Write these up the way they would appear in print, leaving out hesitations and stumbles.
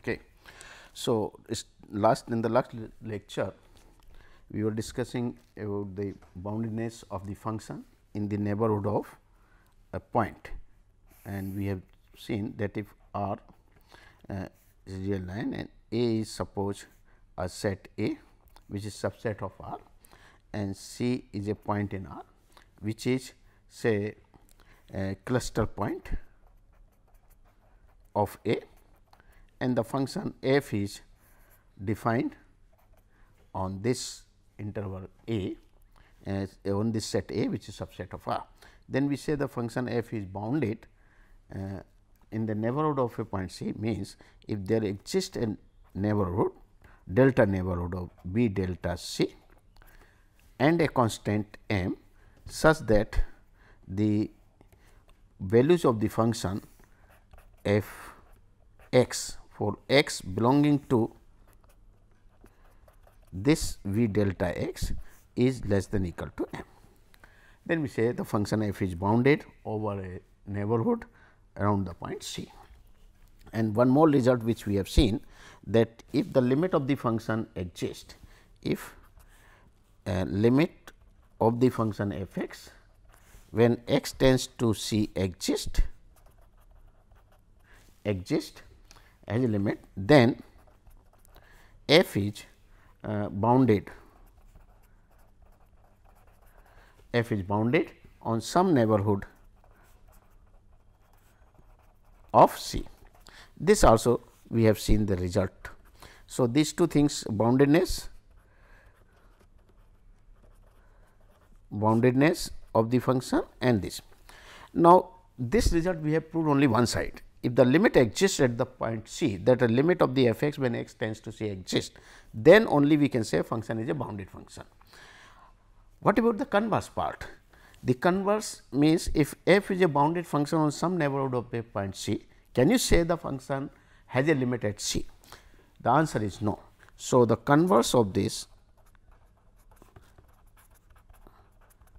Okay. So, in the last lecture we were discussing about the boundedness of the function in the neighborhood of a point, and we have seen that if R is a real line and A is suppose a set A which is subset of R, and C is a point in R which is say a cluster point of A, and the function f is defined on this interval A as on this set A which is subset of R. Then we say the function f is bounded in the neighborhood of a point C, means if there exists a neighborhood delta neighborhood of B delta C and a constant m such that the values of the function f x for x belonging to this V delta x is less than equal to m. Then we say the function f is bounded over a neighborhood around the point C. And one more result which we have seen, that if the limit of the function exists, if limit of the function f x when x tends to C exist as a limit, then f is bounded on some neighborhood of C. This also we have seen the result. So, these two things, boundedness of the function and this. Now, this result we have proved only one side. If the limit exists at the point C, that a limit of the f x when x tends to C exists, then only we can say function is a bounded function. What about the converse part? The converse means if f is a bounded function on some neighborhood of a point C, can you say the function has a limit at C? The answer is no. So, the converse of this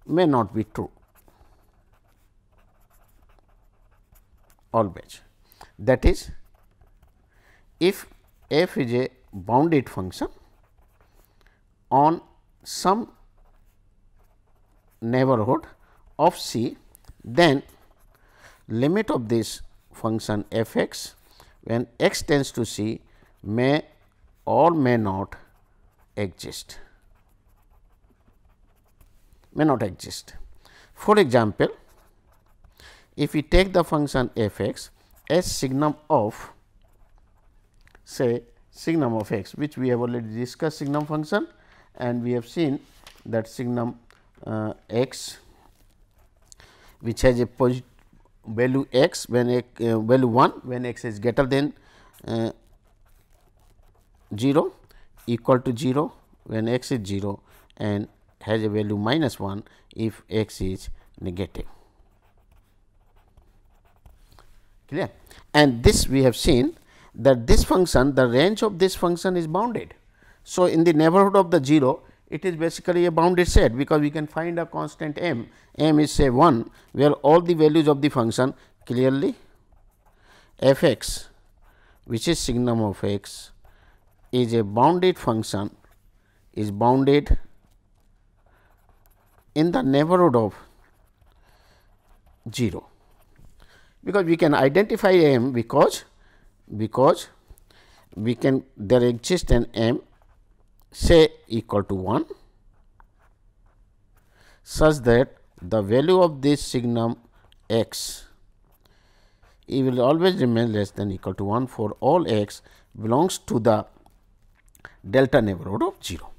may not be true always. That is, if f is a bounded function on some neighborhood of C, then limit of this function f x when x tends to C may or may not exist. For example, if we take the function f x as signum of x, which we have already discussed signum function, and we have seen that signum x which has a positive value x when value 1 when x is greater than 0, equal to 0 when x is 0, and has a value minus 1 if x is negative. Clear? And this we have seen that this function, the range of this function is bounded. So, in the neighborhood of the 0, it is basically a bounded set, because we can find a constant m is say 1, where all the values of the function clearly f x which is signum of x is a bounded function, is bounded in the neighborhood of 0, because we can identify m because we can there exists an m say equal to 1 such that the value of this signum x it will always remain less than equal to 1 for all x belongs to the delta neighborhood of 0.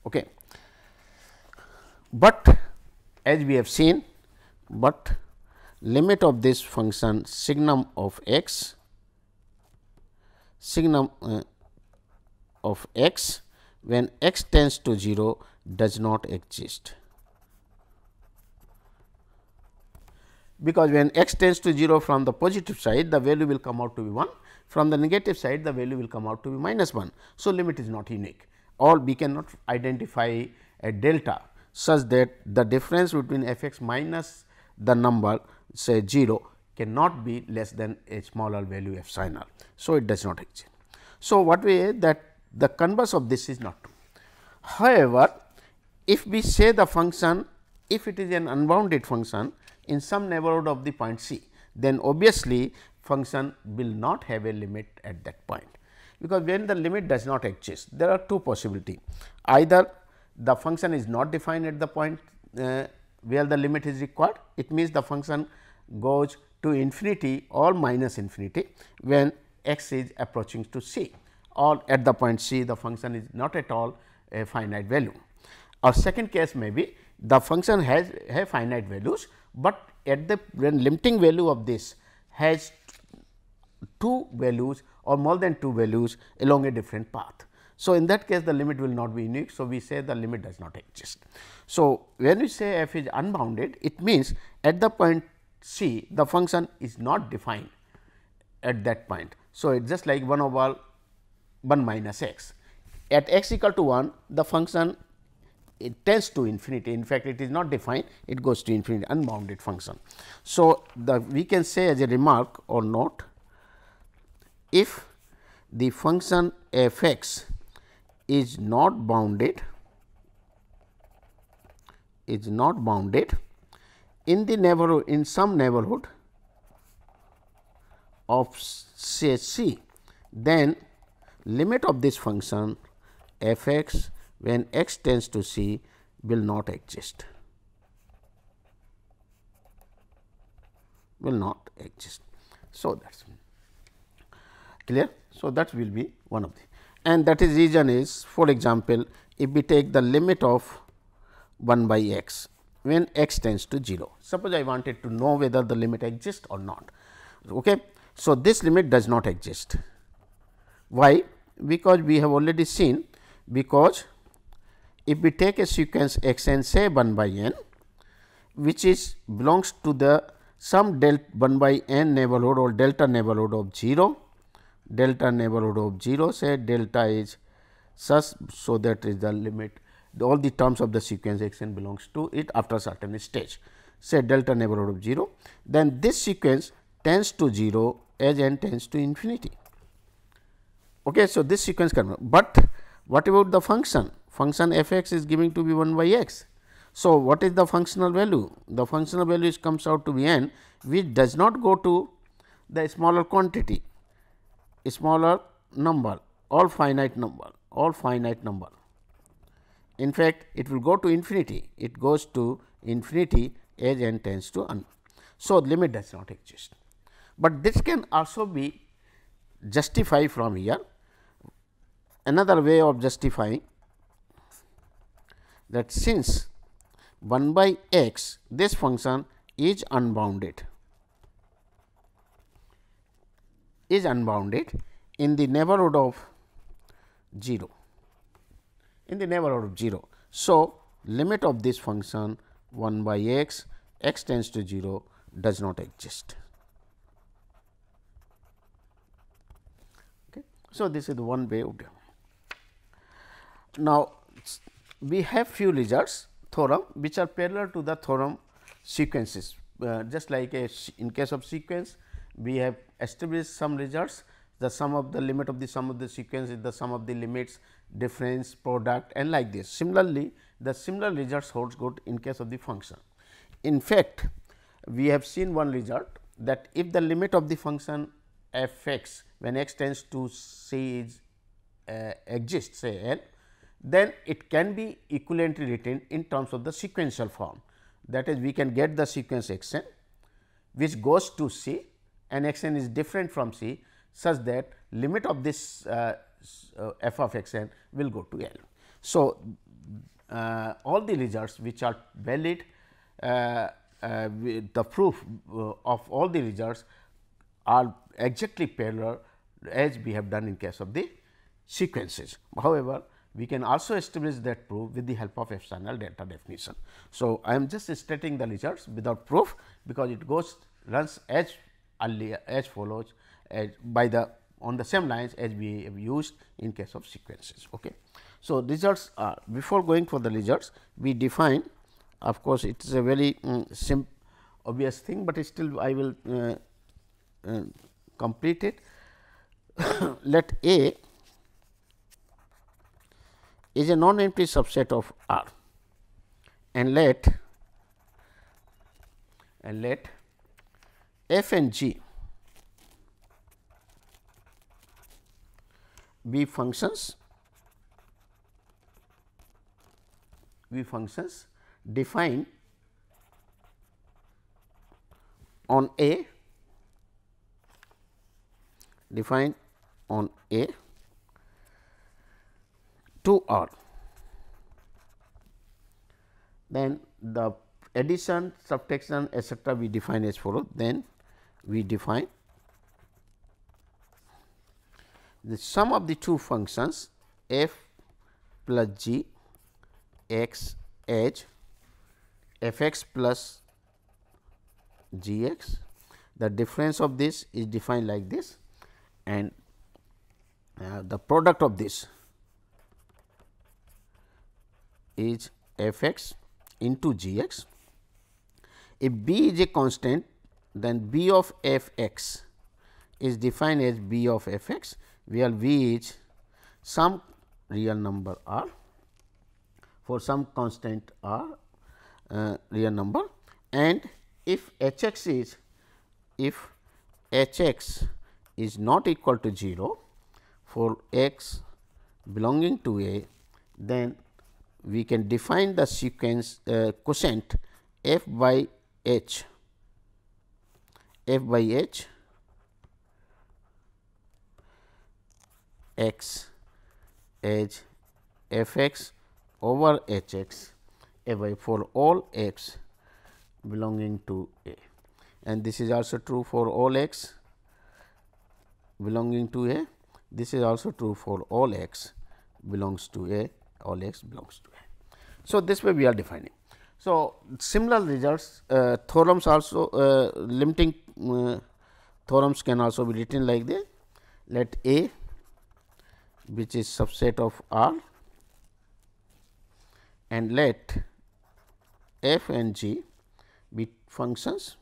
Okay. But as we have seen, but limit of this function signum of x when x tends to 0 does not exist, because when x tends to 0 from the positive side, the value will come out to be 1, from the negative side the value will come out to be minus 1. So, limit is not unique, or we cannot identify a delta such that the difference between f x minus the number say 0 cannot be less than a smaller value epsilon. So, it does not exist. So, what we say that the converse of this is not true. However, if we say the function, if it is an unbounded function in some neighborhood of the point C, then obviously function will not have a limit at that point, because when the limit does not exist, there are two possibilities. Either the function is not defined at the point where the limit is required, it means the function goes to infinity or minus infinity when x is approaching to C, or at the point C the function is not at all a finite value. Or second case may be the function has finite values, but at the when limiting value of this has two values or more than two values along a different path. So, in that case the limit will not be unique. So, we say the limit does not exist. So, when we say f is unbounded, it means at the point C the function is not defined at that point. So, it is just like 1 over 1 minus x. At x equal to 1, the function it tends to infinity. In fact, it is not defined, it goes to infinity, unbounded function. So, we can say as a remark or note, if the function f x is not bounded, in the neighborhood, in some neighborhood of say C, then limit of this function f x when x tends to C will not exist, So, that is clear. So, that will be one of the, and that is reason is, for example, if we take the limit of 1 by x when x tends to 0. Suppose I wanted to know whether the limit exists or not. Okay. So, this limit does not exist. Why? Because we have already seen, because if we take a sequence x n say 1 by n, which is belongs to the some delta 1 by n neighborhood or delta neighborhood of 0, say delta is such, so that is the limit, all the terms of the sequence x n belongs to it after a certain stage, say delta neighborhood of 0, then this sequence tends to 0 as n tends to infinity. Okay, so, this sequence can, but what about the function? Function f x is giving to be 1 by x. So, what is the functional value? The functional value comes out to be n, which does not go to the smaller quantity, smaller number, all finite number. In fact, it will go to infinity, it goes to infinity as n tends to 1. So, limit does not exist, but this can also be justified from here. Another way of justifying that since 1 by x, this function is unbounded, in the neighborhood of 0, So, limit of this function 1 by x, x tends to 0 does not exist. Okay. So, this is the one way of doing. Now, we have few results theorem which are parallel to the theorem sequences, just like in case of sequence we have established some results, the sum of the limit of the sum of the sequence is the sum of the limits, difference, product, and like this. Similarly, the similar results holds good in case of the function. In fact, we have seen one result that if the limit of the function f x when x tends to C is exists, say L, then it can be equivalently written in terms of the sequential form. That is, we can get the sequence x n which goes to C and x n is different from C, such that limit of this f of x n will go to L. So, all the results which are valid, the proof of all the results are exactly parallel as we have done in case of the sequences. However, we can also establish that proof with the help of epsilon delta definition. So, I am just stating the results without proof, because it runs as earlier as follows as by the on the same lines as we have used in case of sequences. Okay. So, results are, before going for the results, we define, of course, it is a very obvious thing, but still I will complete it. Let A is a non-empty subset of R, and let F and G be functions defined on A to R. Then the addition, subtraction, etc. we define as follows. Then we define the sum of the two functions f plus g x as f x plus g x. The difference of this is defined like this, and the product of this is f x into g x. If b is a constant, then b of f x is defined as b of f x, where v is some real number r for some constant r real number, and if h x is not equal to 0 for x belonging to A, then we can define the sequence quotient f by h x as f x over h x for all x belonging to A, and this is also true for all x belonging to A. This is also true for all x belongs to A, all x belongs to A. So, this way we are defining. So, similar results, theorems also limiting theorems can also be written like this. Let A, which is subset of R, and let f and g be functions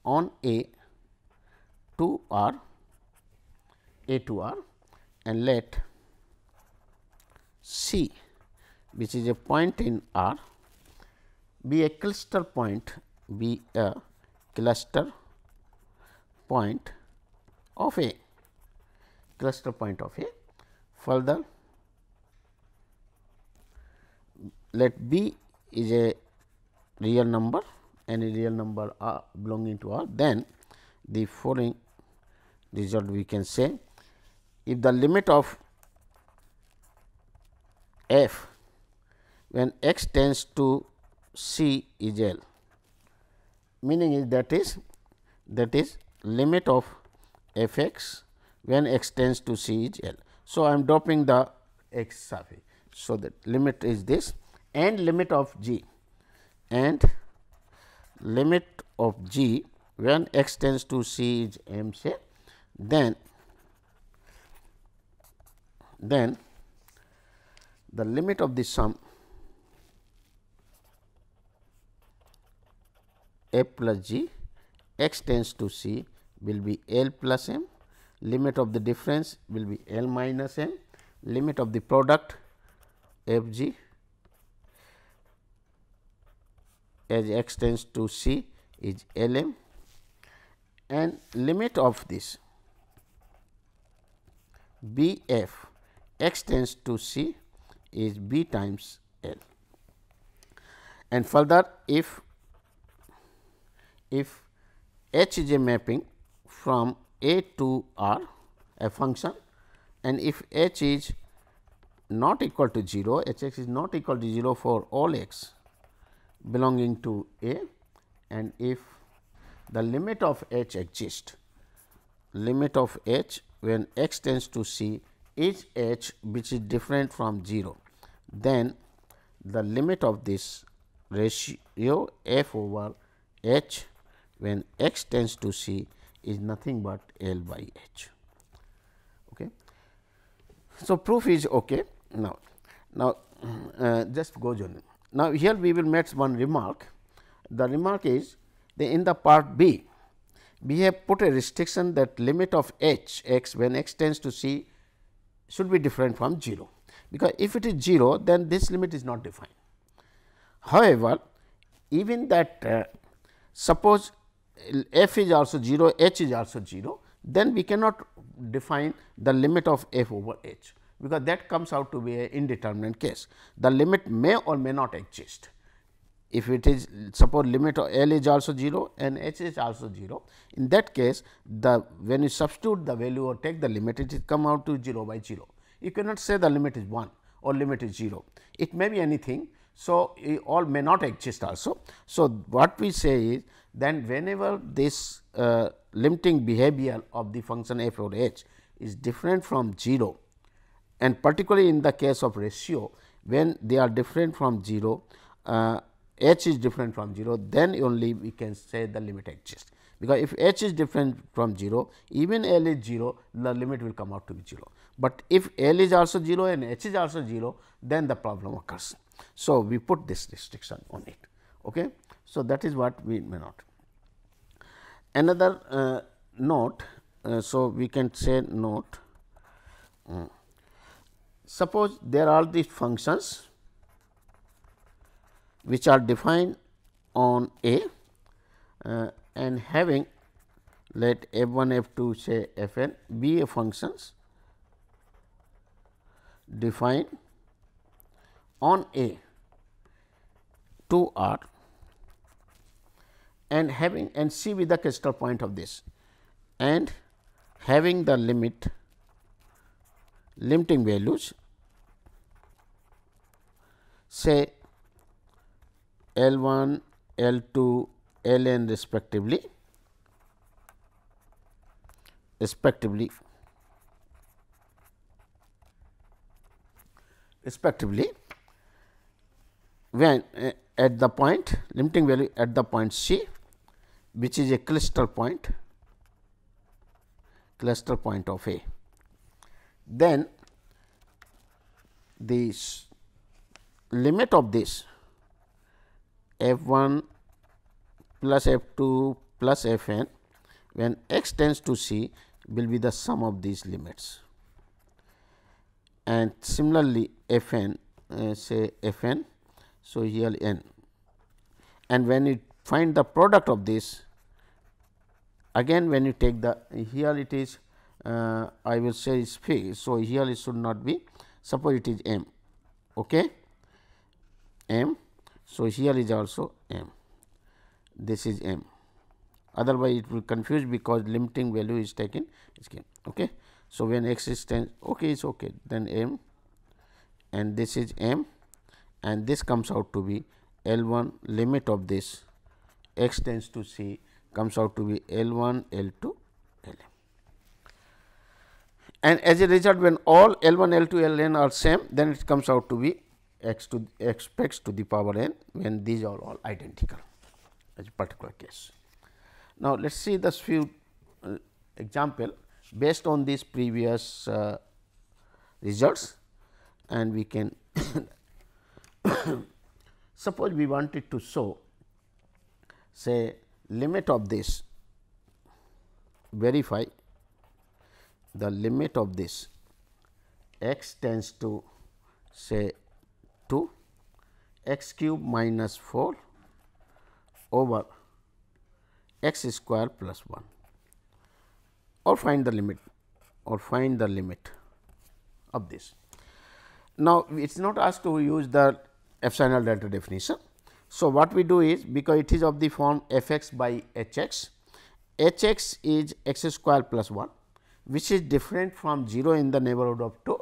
on A to R, and let C, which is a point in R, be a cluster point of A. Further, let B is a real number, any real number belonging to R, then the following result we can say: if the limit of f when x tends to C is L, meaning is that is limit of f x when x tends to C is L. So, I am dropping the x suffix. So, that limit is this, and limit of g when x tends to C is M, say, then the limit of the sum f plus g x tends to C will be L plus M, limit of the difference will be L minus M, limit of the product f g as x tends to C is L M, and limit of this B f x tends to C is B times L. And further, if h is a mapping from A to R, a function, and if h is not equal to 0, h x is not equal to 0 for all x belonging to A, and if the limit of h exists, limit of h when x tends to C is h which is different from 0, then the limit of this ratio f over h when x tends to C is nothing but L by h. Okay. So, proof is okay. Now just go on. Now, here we will make one remark. The remark is that in the part B, we have put a restriction that limit of h x when x tends to c should be different from 0, because if it is 0, then this limit is not defined. However, even that suppose f is also 0, h is also 0, then we cannot define the limit of f over h, because that comes out to be an indeterminate case. The limit may or may not exist. If it is, suppose limit of L is also 0 and h is also 0, in that case the when you substitute the value or take the limit, it will come out to 0 by 0. You cannot say the limit is 1 or limit is 0, it may be anything. So, all may not exist also. So, what we say is then whenever this limiting behavior of the function f over h is different from 0, and particularly in the case of ratio, when they are different from 0, h is different from 0, then only we can say the limit exists, because if h is different from 0, even L is 0, the limit will come out to be 0. But if L is also 0 and h is also 0, then the problem occurs. So, we put this restriction on it. Okay. So, that is what we may not. Another note, so we can say note, suppose there are these functions which are defined on A and having, let f 1 f 2 say f n be a functions defined on A to R and having, and C be the crystal point of this, and having the limiting values say L 1, L 2, L n respectively when at the point limiting value at the point C, which is a cluster point of A. Then the limit of this f 1 plus f 2 plus f n when x tends to C will be the sum of these limits, and similarly f n say f n. So, here n, and when you find the product of this, again when you take the, here it is I will say is fixed. So, here it should not be, suppose it is m, okay, m. So, here is also m, this is m, otherwise it will confuse because limiting value is taken okay. So, when x is 10, okay, is okay, then m, and this is m, and this comes out to be L 1 limit of this x tends to C comes out to be L 1, L 2, L n. And as a result, when all L 1, L 2, L n are same, then it comes out to be x to the power n, when these are all identical as a particular case. Now, let us see the few example based on these previous results, and we can suppose we wanted to show, say, limit of this, verify the limit of this x tends to say 2 x cube minus 4 over x square plus 1, or find the limit of this. Now, it is not asked to use the epsilon delta definition. So, what we do is, because it is of the form f x by h x is x square plus 1, which is different from 0 in the neighborhood of 2.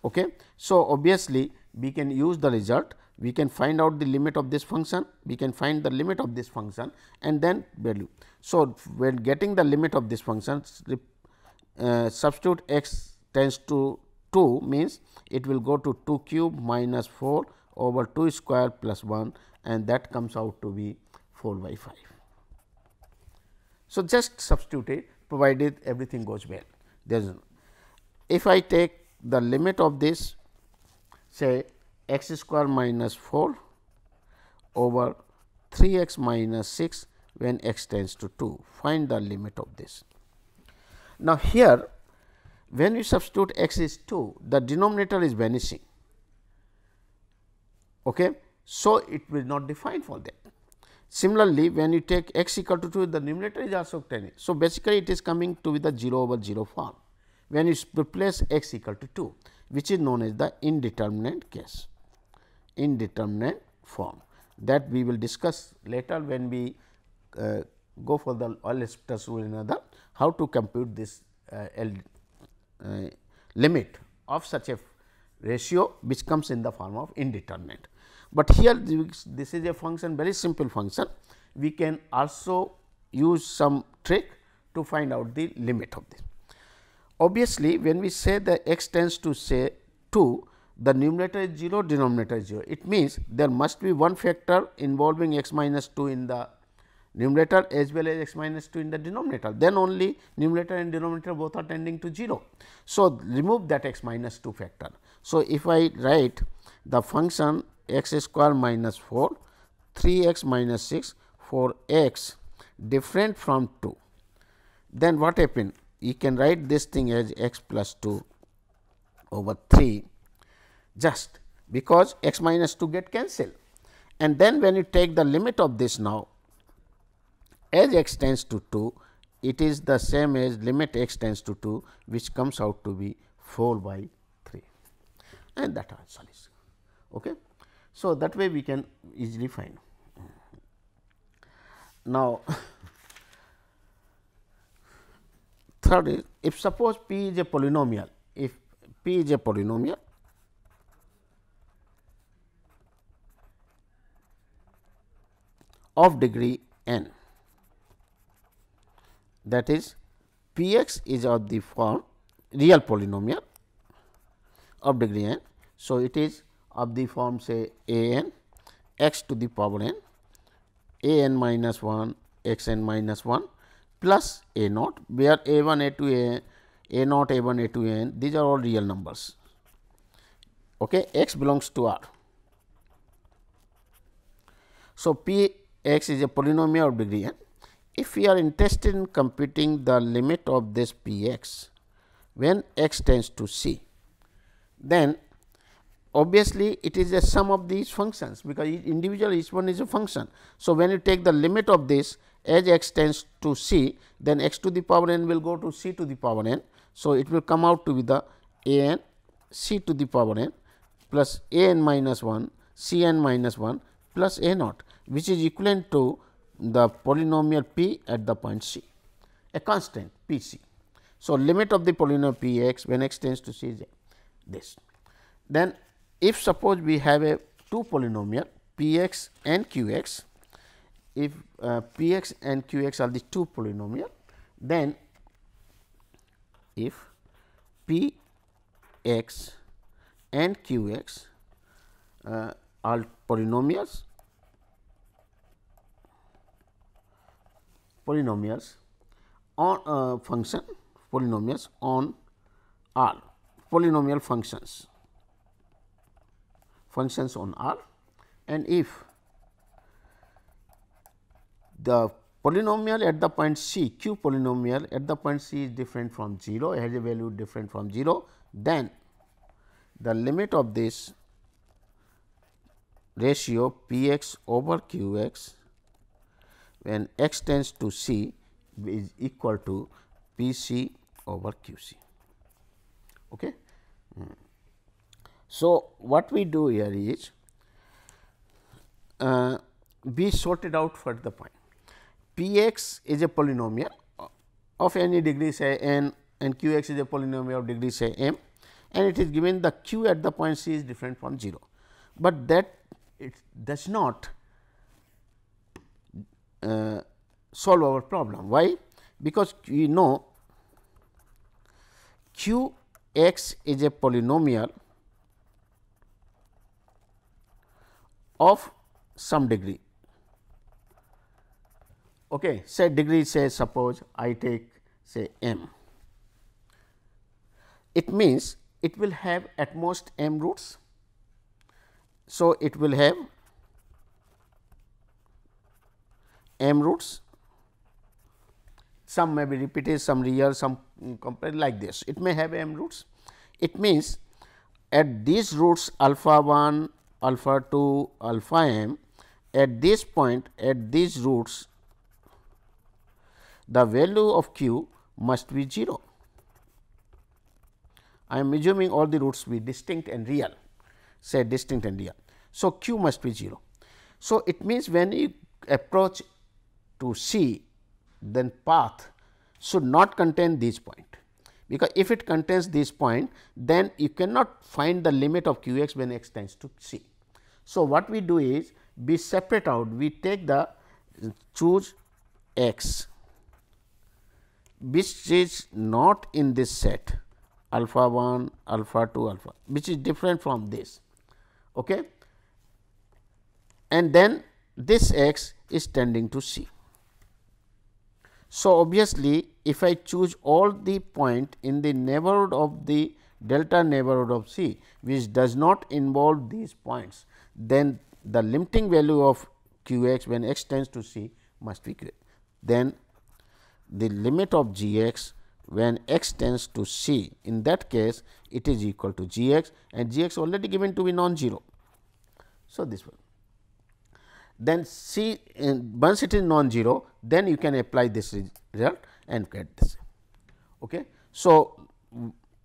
Okay. So, obviously, we can use the result, we can find out the limit of this function, we can find the limit of this function and then value. So, when getting the limit of this function, substitute x tends to 2 means it will go to 2 cube minus 4 over 2 square plus 1, and that comes out to be 4 by 5. So, just substitute it, provided everything goes well. There is no. If I take the limit of this, say x square minus 4 over 3 x minus 6 when x tends to 2. Find the limit of this. Now, here when we substitute x is 2, the denominator is vanishing. Okay. So, it will not define for that. Similarly, when you take x equal to 2, the numerator is also 10. So, basically it is coming to with the 0 over 0 form when you replace x equal to 2, which is known as the indeterminate case, indeterminate form, that we will discuss later when we go for the Euler-Spitzer rule in another, how to compute this limit of such a ratio which comes in the form of indeterminate. But here this is a function, very simple function. We can also use some trick to find out the limit of this. Obviously, when we say that x tends to say 2, the numerator is 0, denominator is 0. It means there must be one factor involving x minus 2 in the numerator as well as x minus 2 in the denominator, then only numerator and denominator both are tending to 0. So, remove that x minus 2 factor. So, if I write the function x square minus 4, 3 x minus 6 for x different from 2, then what happen? You can write this thing as x plus 2 over 3, just because x minus 2 get cancelled. And then when you take the limit of this now, as x tends to 2, it is the same as limit x tends to 2, which comes out to be 4 by 3, and that answer is. Okay. So, that way we can easily find. Now, third is, if suppose p is a polynomial, if p is a polynomial of degree n, that is p x is of the form real polynomial of degree n. So, it is of the form say a n x to the power n, a n minus 1 x n minus 1 plus a naught, where a 1 a 2 a naught a 1 a 2 a n, these are all real numbers. Okay. X belongs to R. So, p x is a polynomial of degree n. If we are interested in computing the limit of this p x when x tends to c, then obviously it is a sum of these functions, because each one is a function. So, when you take the limit of this as x tends to c, then x to the power n will go to c to the power n. So, it will come out to be the a n c to the power n plus a n minus 1 c n minus 1 plus a naught, which is equivalent to the polynomial p at the point c, a constant p c. So, limit of the polynomial p x when x tends to c is this. Then, if suppose we have a two polynomial p x and q x, if p x and q x are the two polynomial, then if p x and q x are polynomials on polynomials on R, polynomial functions on R, and if the polynomial at the point C, q polynomial at the point C is different from 0, has a value different from 0, then the limit of this ratio p x over q x when x tends to c is equal to p c over q c. Okay. So, what we do here is we sorted out for the point. P x is a polynomial of any degree say n, and q x is a polynomial of degree say m, and it is given the q at the point c is different from 0, but that it does not solve our problem. Why? Because we know q x is a polynomial of some degree. Okay, say degree, say suppose I take say m. It means it will have at most m roots. So, it will have m roots, some may be repeated, some real, some complex, like this. It may have m roots. It means at these roots alpha 1, alpha 2, alpha m, at this point, at these roots, the value of q must be 0. I am assuming all the roots be distinct and real, say distinct and real. So, q must be 0. So, it means when you approach to C, then path should not contain this point, because if it contains this point, then you cannot find the limit of q x when x tends to C. So, what we do is we separate out, we take the choose x which is not in this set alpha 1, alpha 2, alpha, which is different from this. Okay? And then this x is tending to C. So, obviously, if I choose all the point in the neighborhood of the delta neighborhood of C, which does not involve these points, then the limiting value of q x when x tends to C must be q. Then the limit of g x when x tends to C, in that case it is equal to g x, and g x already given to be non-zero. So, this one. Then C, once it is non-zero, then you can apply this result and get this. Okay. So,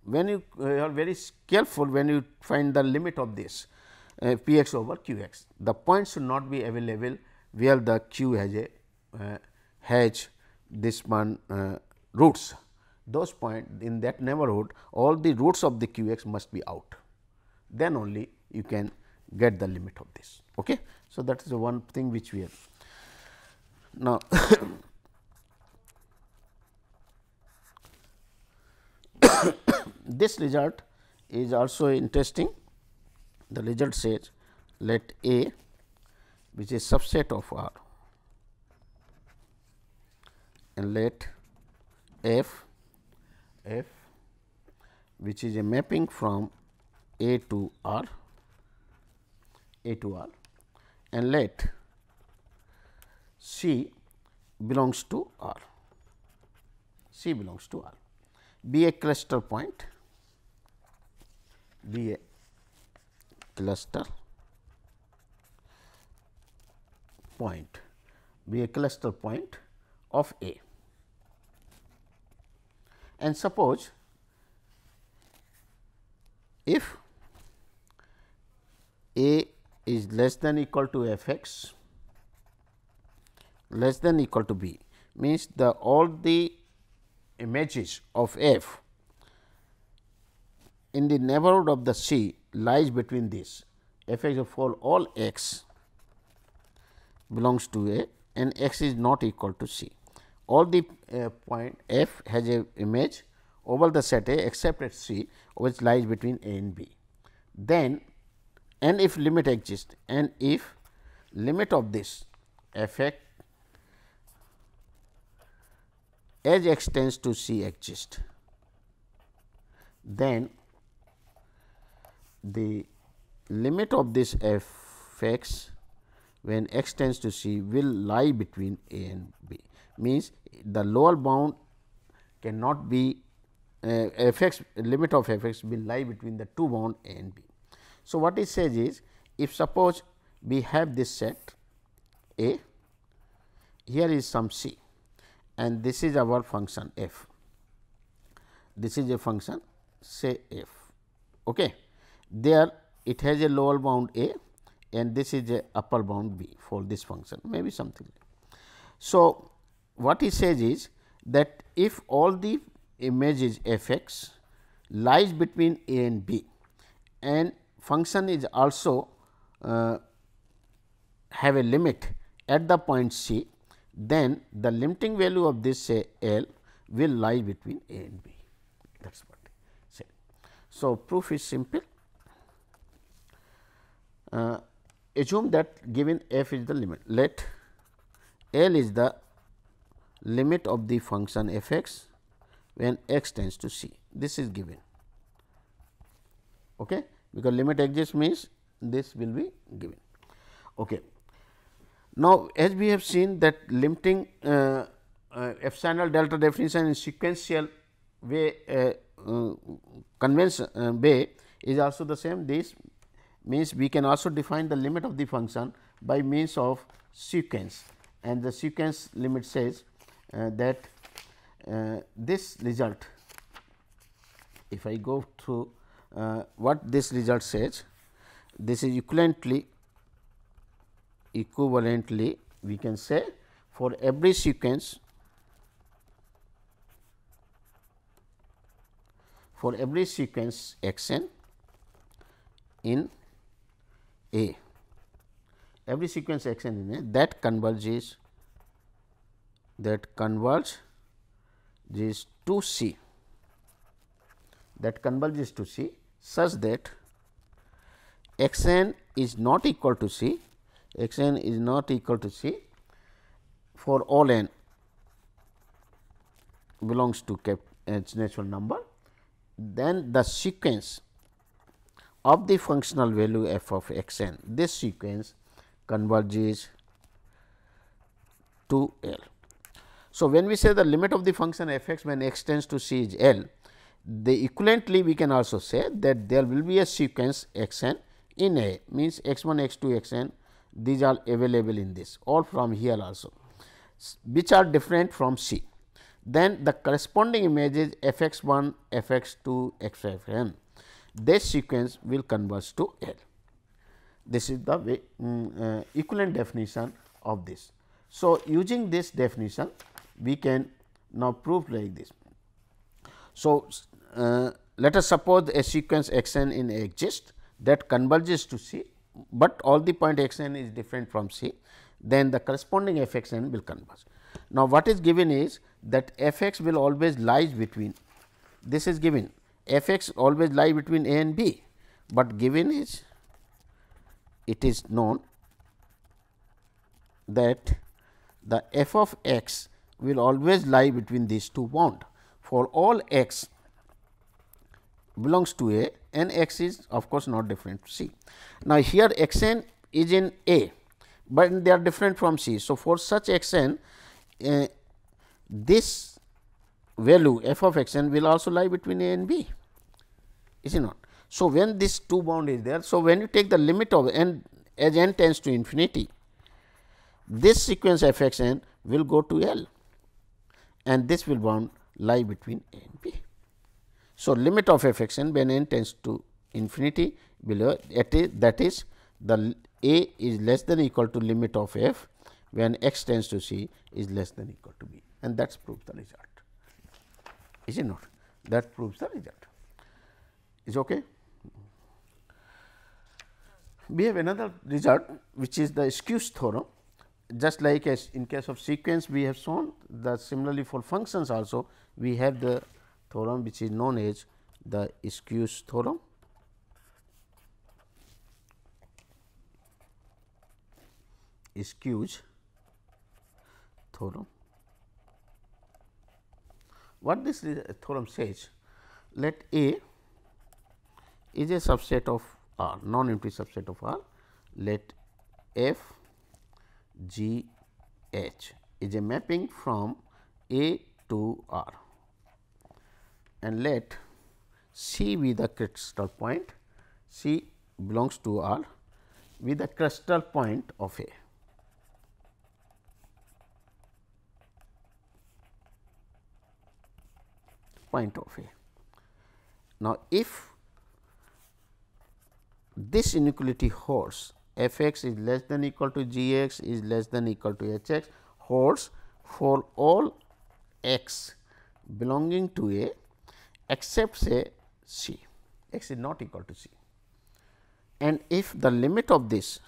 when you are very careful when you find the limit of this p x over q x, the point should not be available where the q has this one roots. Those point in that neighborhood, all the roots of the q x must be out, then only you can get the limit of this. Okay. So, that is the one thing which we have. Now, this result is also interesting. The result says let A, which is subset of R, and let F which is a mapping from A to R, and let C belongs to R, be a cluster point, be a cluster point of A. And suppose if A is less than equal to f x, less than equal to b, means the all the images of f in the neighborhood of the C lies between this f x of all x belongs to A and x is not equal to C. All the point f has a image over the set A except at C, which lies between A and B. Then, and if limit exists, and if limit of this f x as x tends to C exists, then the limit of this f x when x tends to C will lie between A and B, means the lower bound cannot be f x, limit of f x will lie between the two bound A and B. So, what it says is, if suppose we have this set A, here is some C and this is our function f, this is a function say f. Okay. There it has a lower bound A and this is a upper bound B for this function, maybe something. So, what he says is that if all the images f x lies between A and B and function is also have a limit at the point C, then the limiting value of this say L will lie between A and B. That is what he said. So, proof is simple. Assume that given f is the limit, let L is the limit of the function f x when x tends to C. This is given, okay, because limit exists means this will be given. Okay. Now, as we have seen that limiting epsilon delta definition in sequential way convention way is also the same. This means we can also define the limit of the function by means of sequence, and the sequence limit says that this result, if I go through what this result says, this is equivalently we can say for every sequence x n in A, every sequence x n in A that converges to C, such that x n is not equal to C, for all n belongs to natural number, then the sequence of the functional value f of x n, this sequence converges to L. So, when we say the limit of the function f x when x tends to C is L, the equivalently we can also say that there will be a sequence x n in A, means x 1, x 2, x n, these are available in this, or from here also, which are different from C. Then the corresponding image is f x 1, f x 2, x f n. This sequence will converge to L. This is the way, equivalent definition of this. So, using this definition we can now prove like this. So, let us suppose a sequence x n in A exists that converges to C, but all the point x n is different from C, then the corresponding f x n will converge. Now, what is given is that f x will always lie between, this is given, f x always lie between A and B, but given is it is known that the f of x will always lie between these two bound for all x belongs to A and x is of course not different to C. Now, here x n is in A, but they are different from C. So, for such x n this value f of x n will also lie between A and B, is it not. So, when this two bound is there, so when you take the limit of n as n tends to infinity, this sequence f x n will go to L and this will bound lie between A and B. So, limit of f x n when n tends to infinity below, that is the A is less than or equal to limit of f when x tends to C is less than or equal to B, and that proves the result, is it not. That proves the result, is okay. We have another result which is the Squeeze theorem. Just like as in case of sequence we have shown, that similarly for functions also we have the theorem which is known as the Squeeze theorem. What this theorem says, let A is a subset of R, non-empty subset of R, let f g h is a mapping from A to R, and let C be the crystal point, C belongs to R with the crystal point of A. Now, if this inequality holds, f x is less than or equal to g x is less than or equal to h x holds for all x belonging to A except say C, x is not equal to C, and if the limit of this,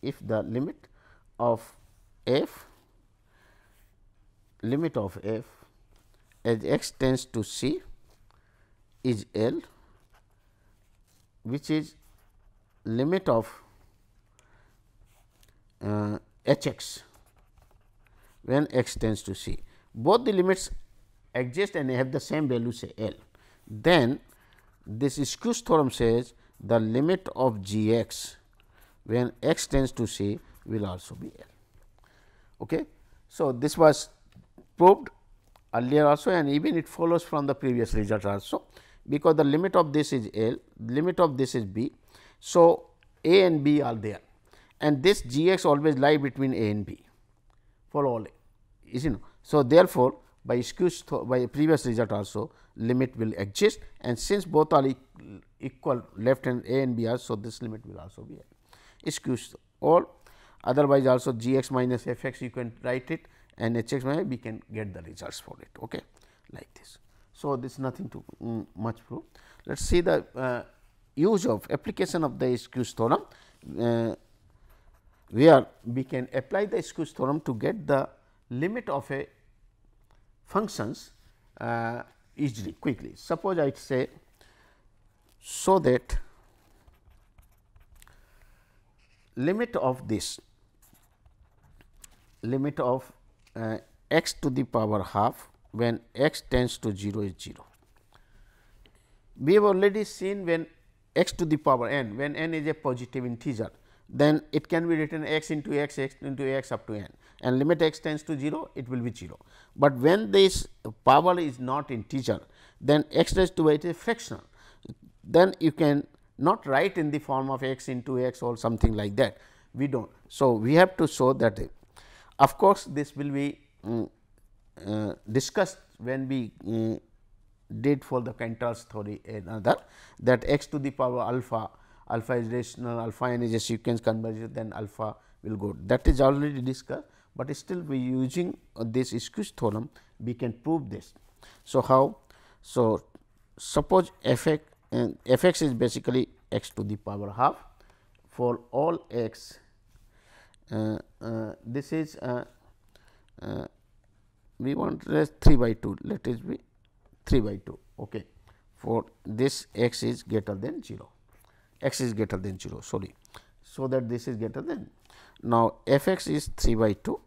if the limit of f as x tends to C is L, which is limit of h x when x tends to C, both the limits exist and have the same value say L, then this Squeeze theorem says the limit of g x when x tends to C will also be L. Okay. So, this was proved earlier also, and even it follows from the previous result also, because the limit of this is L, limit of this is B. So, A and B are there, and this G x always lie between A and B for all A, is you know. So, therefore, by skew by previous result also limit will exist, and since both are equal left hand A and B are, so this limit will also be skew all. Otherwise, also G x minus f x you can write it, and H x minus we can get the results for it, okay, like this. So, this is nothing to much prove. Let us see the use of application of the skew theorem, where we can apply the skew theorem to get the limit of a functions easily, quickly. Suppose I say, so that limit of this, limit of x to the power half when x tends to 0 is 0. We have already seen when x to the power n, when n is a positive integer, then it can be written x into x, x into x up to n, and limit x tends to 0, it will be 0. But when this power is not integer, then x raised to it is fractional, then you can not write in the form of x into x or something like that, we do not. So, we have to show that, of course, this will be discussed when we did for the Cantor's theory another, that x to the power alpha, alpha is rational, alpha n is a sequence conversion, then alpha will go, that is already discussed, but still we using this skew theorem we can prove this. So, how? So, suppose f x is basically x to the power half for all x, this is we want 3 by 2, let it be 3 by 2, okay, for this x is greater than 0, x is greater than 0, sorry. So, that this is greater than, now f x is 3 by 2,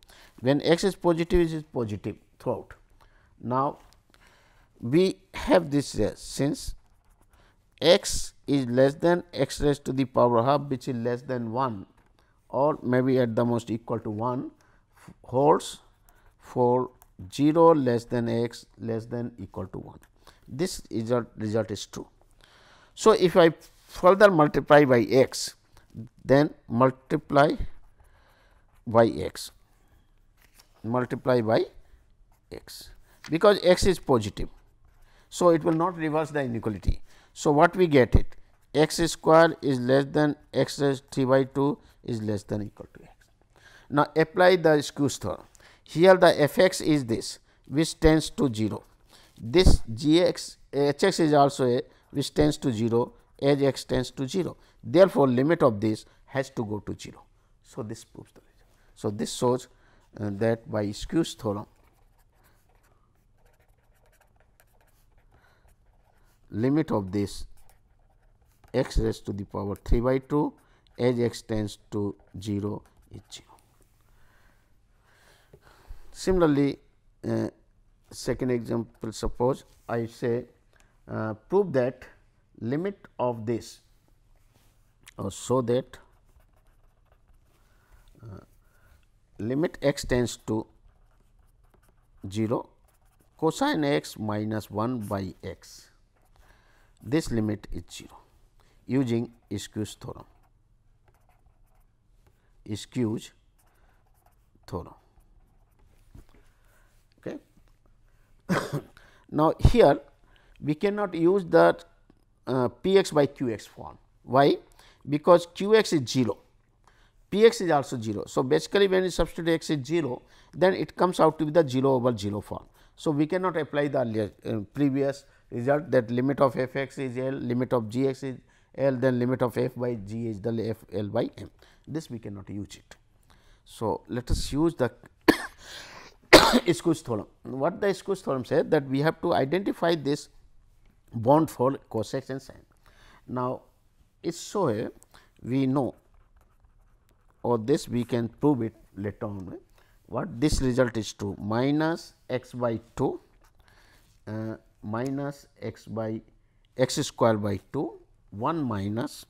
when x is positive, it is positive throughout. Now, we have this since x is less than x raised to the power half, which is less than 1 or maybe at the most equal to 1 holds for 0 less than x less than equal to 1. This result is true. So, if I further multiply by x, then multiply by x, multiply by x, because x is positive. So, it will not reverse the inequality. So, what we get it, x square is less than x raised 3 by 2 is less than equal to x. Now, apply the skew theorem. Here the f x is this which tends to 0, this g x h x is also a which tends to 0 as x tends to 0. Therefore, limit of this has to go to 0. So, this proves the result. So, this shows that by skew theorem limit of this x raised to the power 3 by 2 as x tends to 0 is 0. Similarly, second example, suppose I say prove that limit of this, or so that limit x tends to 0 cosine x minus 1 by x, this limit is 0 using skew theorem, skew theorem. Okay. Now, here we cannot use the p x by q x form. Why? Because q x is 0, p x is also 0. So, basically when you substitute x is 0, then it comes out to be the 0 over 0 form. So, we cannot apply the earlier previous result, that limit of f x is L, limit of g x is L, then limit of f by g is the f L by m. This we cannot use it. So, let us use the skew theorem. What the skew theorem says, that we have to identify this bond for cos x and sin. Now, it so we know, or this we can prove it later on. What this result is true, minus x by 2 minus x by x square by 2 1 minus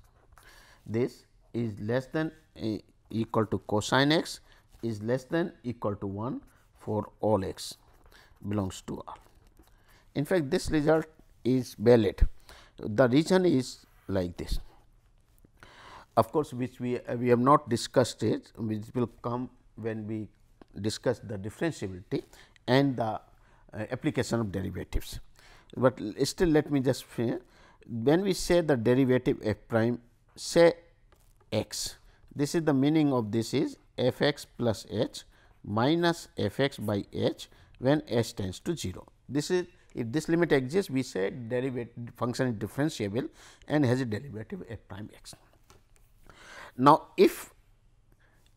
this is less than equal to cosine x is less than equal to 1 for all x belongs to R. In fact, this result is valid. The reason is like this. Of course, which we have not discussed it, which will come when we discuss the differentiability and the application of derivatives. But still let me just finish. When we say the derivative f prime, say x, this is the meaning of this is f x plus h minus f x by h when h tends to 0. This is, if this limit exists, we say derivative function is differentiable and has a derivative f prime x. Now, if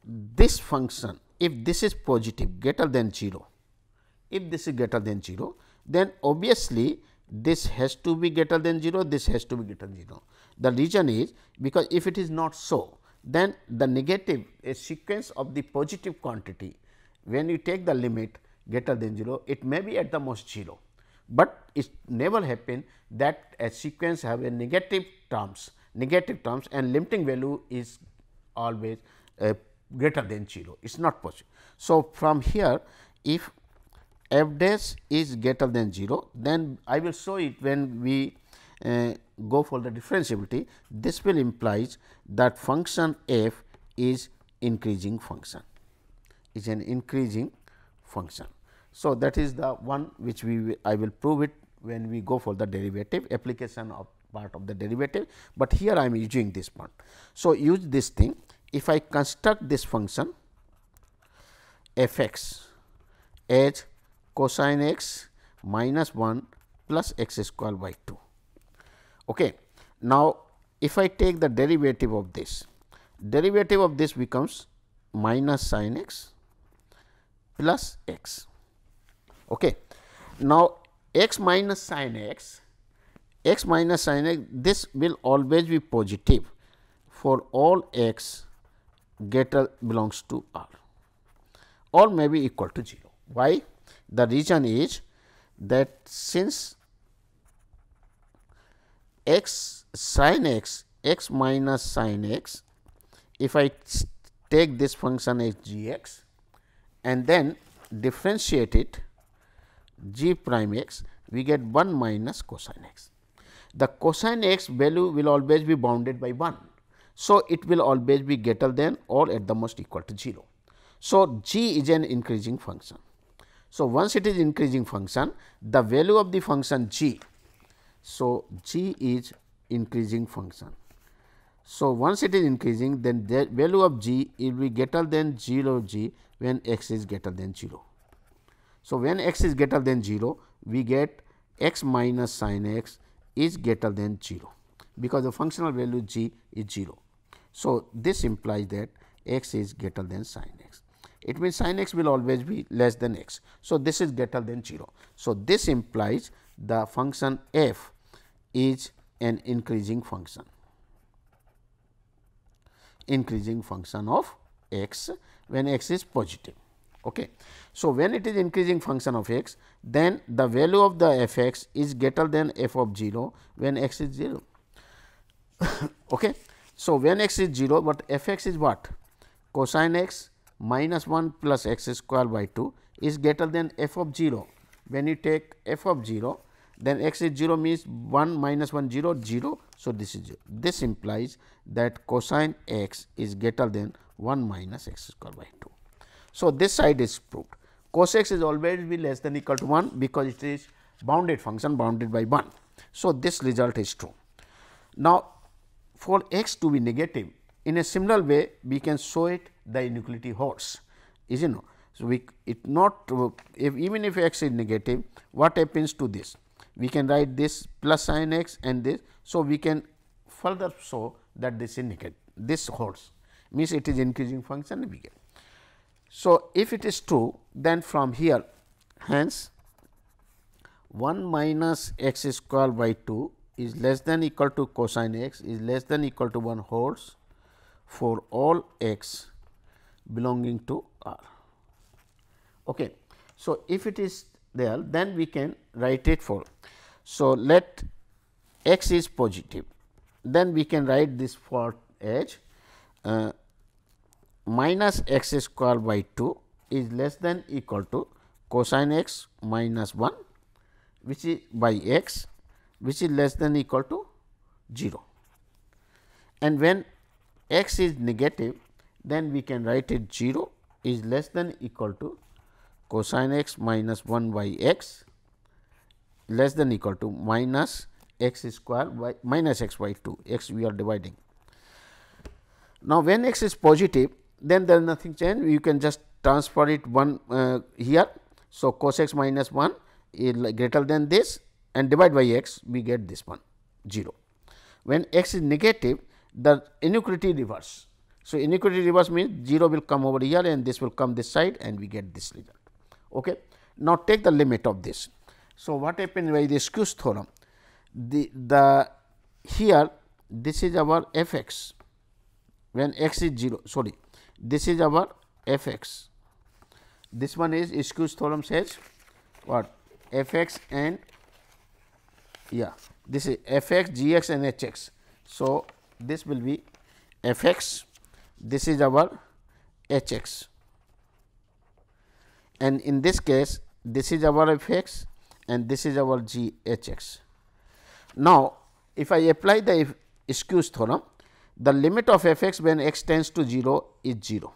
this function, if this is positive greater than 0, if this is greater than 0, then obviously this has to be greater than 0, this has to be greater than 0. The reason is because if it is not so, then the negative, a sequence of the positive quantity, when you take the limit greater than 0, it may be at the most 0, but it never happen that a sequence have a negative terms and limiting value is always greater than 0. It is not possible. So, from here if f dash is greater than 0, then I will show it when we go for the differentiability. This will implies that function f is increasing function, is an increasing function. So, that is the one which I will prove it when we go for the derivative application of part of the derivative, but here I am using this part. So, use this thing. If I construct this function f x as cosine x minus 1 plus x square by 2. Okay. Now, if I take the derivative of this becomes minus sin x plus x. Okay. Now, x minus sin x, this will always be positive for all x greater belongs to R, or may be equal to 0. Why? The reason is that since x sin x, x minus sin x, if I take this function as g x and then differentiate it g prime x, we get 1 minus cosine x. The cosine x value will always be bounded by 1. So, it will always be greater than or at the most equal to 0. So, g is an increasing function. So, once it is increasing function, the value of the function g, so g is increasing function. So, once it is increasing, then the value of g will be greater than 0 g when x is greater than 0. So, when x is greater than 0, we get x minus sin x is greater than 0, because the functional value g is 0. So, this implies that x is greater than sin x. It means sin x will always be less than x. So, this is greater than 0. So, this implies the function f is an increasing function of x when x is positive. Okay. So, when it is increasing function of x, then the value of the f x is greater than f of 0 when x is 0. Okay. So, when x is 0, but f x is what? Cosine x minus 1 plus x square by 2 is greater than f of 0. When you take f of 0, then x is 0 means 1 minus 1 0 0. So, this is 0. This implies that cosine x is greater than 1 minus x square by 2. So, this side is proved. Cos x is always be less than equal to 1, because it is bounded function bounded by 1. So, this result is true. Now, for x to be negative, in a similar way we can show it the inequality holds, is you know. So, we it not even if x is negative, what happens to this? We can write this plus sin x and this. So, we can further show that this is negative, this holds, means it is increasing function we get. So, if it is true, then from here hence 1 minus x square by 2 is less than equal to cosine x is less than equal to 1 holds for all x belonging to R. Okay. So, if it is there, then we can write it for. So, let x is positive, then we can write this for as minus x square by 2 is less than equal to cosine x minus 1 which is by x which is less than equal to 0. And when x is negative, then we can write it 0 is less than equal to cosine x minus 1 by x less than equal to minus x square by minus x by 2, x we are dividing. Now, when x is positive, then there is nothing change, you can just transfer it 1 here. So, cos x minus 1 is greater than this and divide by x, we get this one 0. When x is negative, the inequality reverse. So, inequality reverse means 0 will come over here and this will come this side and we get this result. Okay. Now, take the limit of this. So, what happened by the skew theorem? The here this is our f x when x is 0, sorry, this is our f x. This one is skew theorem says what f x and this is f x, g x and h x. So, this will be f x, this is our h x, and in this case this is our f x and this is our g h x. Now, if I apply the skew theorem, the limit of f x when x tends to 0 is 0.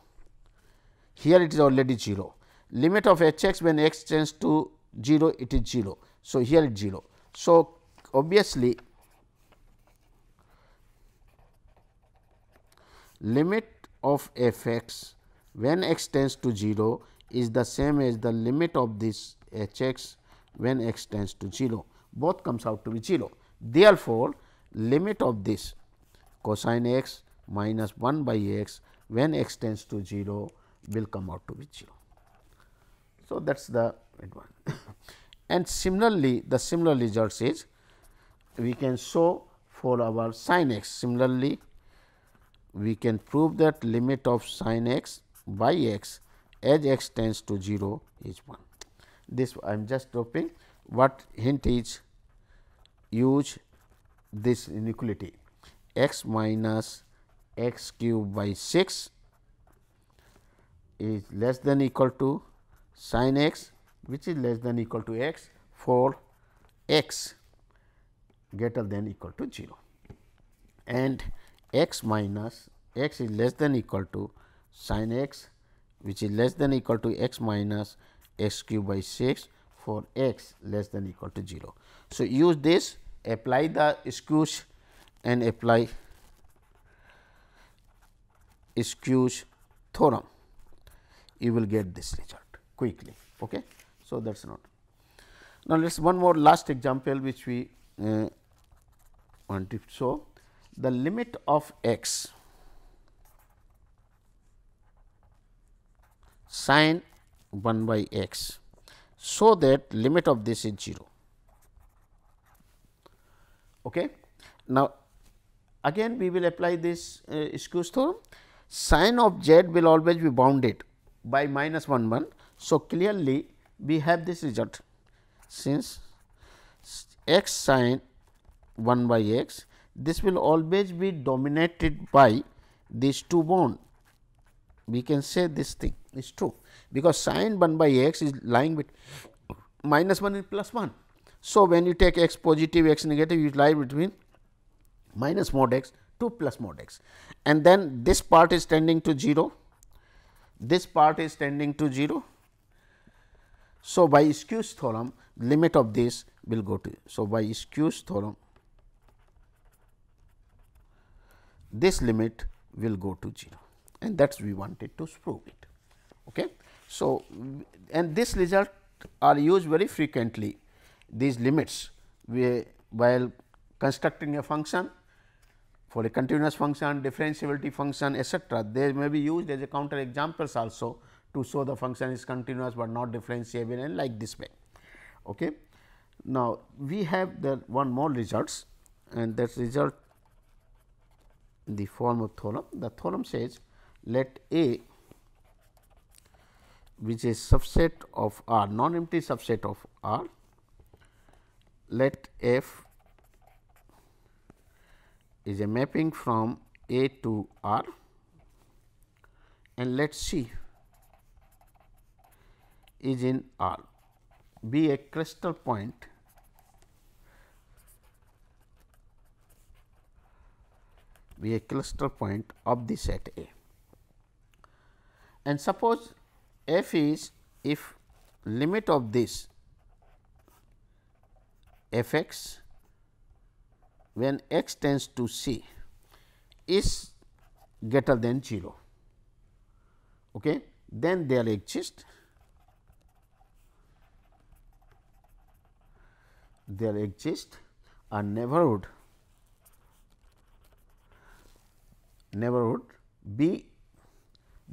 Here it is already 0. Limit of h x when x tends to 0, it is 0. So, here it is 0. So, obviously, limit of f x when x tends to 0 is the same as the limit of this h x when x tends to 0, both comes out to be 0. Therefore, limit of this cosine x minus 1 by x when x tends to 0 will come out to be 0. So, that is the advantage. And similarly, the similar results is we can show for our sin x. Similarly, we can prove that limit of sin x by x as x tends to 0 is 1. This I am just dropping. What hint is, use this inequality x minus x cube by 6 is less than equal to sin x which is less than equal to x for x greater than equal to 0, and x minus x is less than equal to sin x which is less than equal to x minus x cube by 6 for x less than equal to 0. So, use this, apply the skews and apply skews theorem, you will get this result quickly. Okay. So, that is not. Now, let us one more last example which we want to show. The limit of x sin 1 by x, so that limit of this is 0. Okay. Now, again we will apply this skews theorem. Sin of z will always be bounded by minus 1 1. So, clearly we have this result, since x sin 1 by x, this will always be dominated by these two bond. We can say this thing is true, because sin 1 by x is lying with minus 1 and plus 1. So, when you take x positive, x negative, you lie between minus mod x to plus mod x, and then this part is tending to 0, this part is tending to 0. So, by skews theorem, limit of this will go to. So, by skews theorem, this limit will go to 0, and that is we wanted to prove it. Okay. So, and this result are used very frequently, these limits while constructing a function for a continuous function, differentiability function, etc. They may be used as a counter examples also to show the function is continuous, but not differentiable, and like this way. Okay. Now, we have the one more results, and that result in the form of theorem. The theorem says, let A, which is subset of R, non-empty subset of R, let F is a mapping from A to R, and let C is in R be a crystal point of the set A. And suppose f is if limit of this f x when x tends to C is greater than 0, okay, then there exists a neighborhood B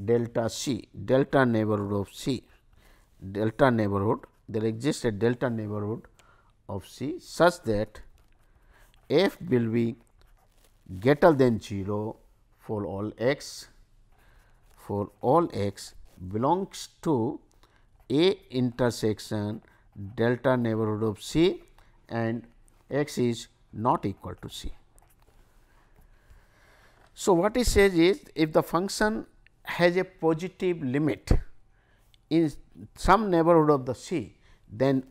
delta C, delta neighborhood of C, delta neighborhood, there exists a delta neighborhood of C such that f will be greater than 0 for all x belongs to A intersection delta neighborhood of C and x is not equal to C. So, what it says is if the function has a positive limit in some neighborhood of the C, then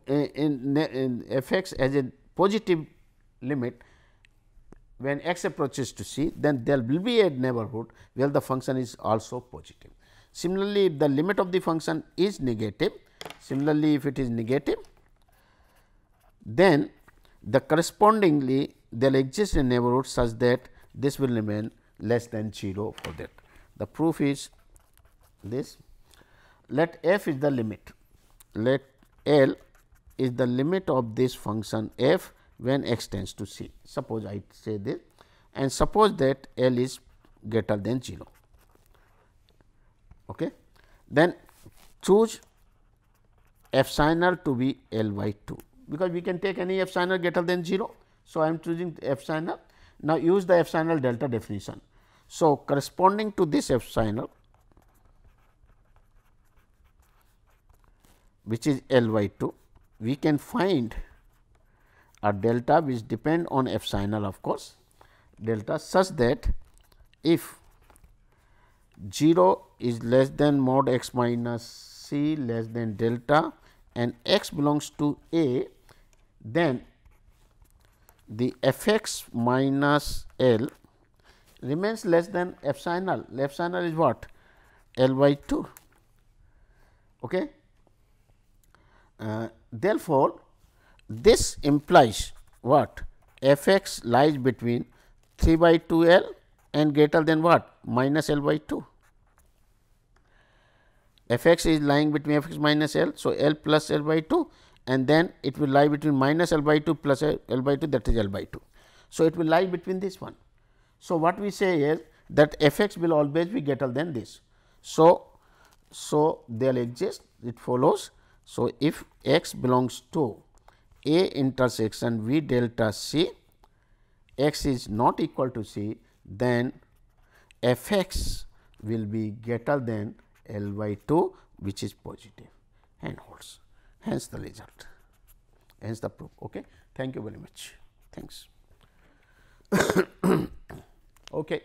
in f x has a positive limit when x approaches to C, then there will be a neighborhood where the function is also positive. Similarly, if the limit of the function is negative, if it is negative, then the correspondingly there exists a neighborhood such that this will remain less than 0 for that. The proof is this: let f is the limit, let L is the limit of this function f when x tends to C. Suppose I say this, and suppose that L is greater than 0. Okay. Then choose epsilon to be L by 2, because we can take any epsilon greater than 0. So, I am choosing epsilon. Now, use the epsilon delta definition. So, corresponding to this epsilon, which is L by 2, we can find a delta which depend on epsilon, of course, delta such that if 0 is less than mod x minus C less than delta and x belongs to A, then the f x minus L remains less than epsilon. Epsilon is what? L by 2. Okay. Therefore, this implies what? F x lies between 3 by 2 L and greater than what? Minus L by 2. F x is lying between f x minus L. So, L plus L by 2, and then it will lie between minus L by 2 plus L by 2, that is L by 2. So, it will lie between this one. So, what we say is that f x will always be greater than this. So, there exists, it follows. So, if x belongs to A intersection V delta C, x is not equal to C, then f x will be greater than L by 2, which is positive and holds. Hence the result, hence the proof. Okay. Thank you very much. Thanks. Okay.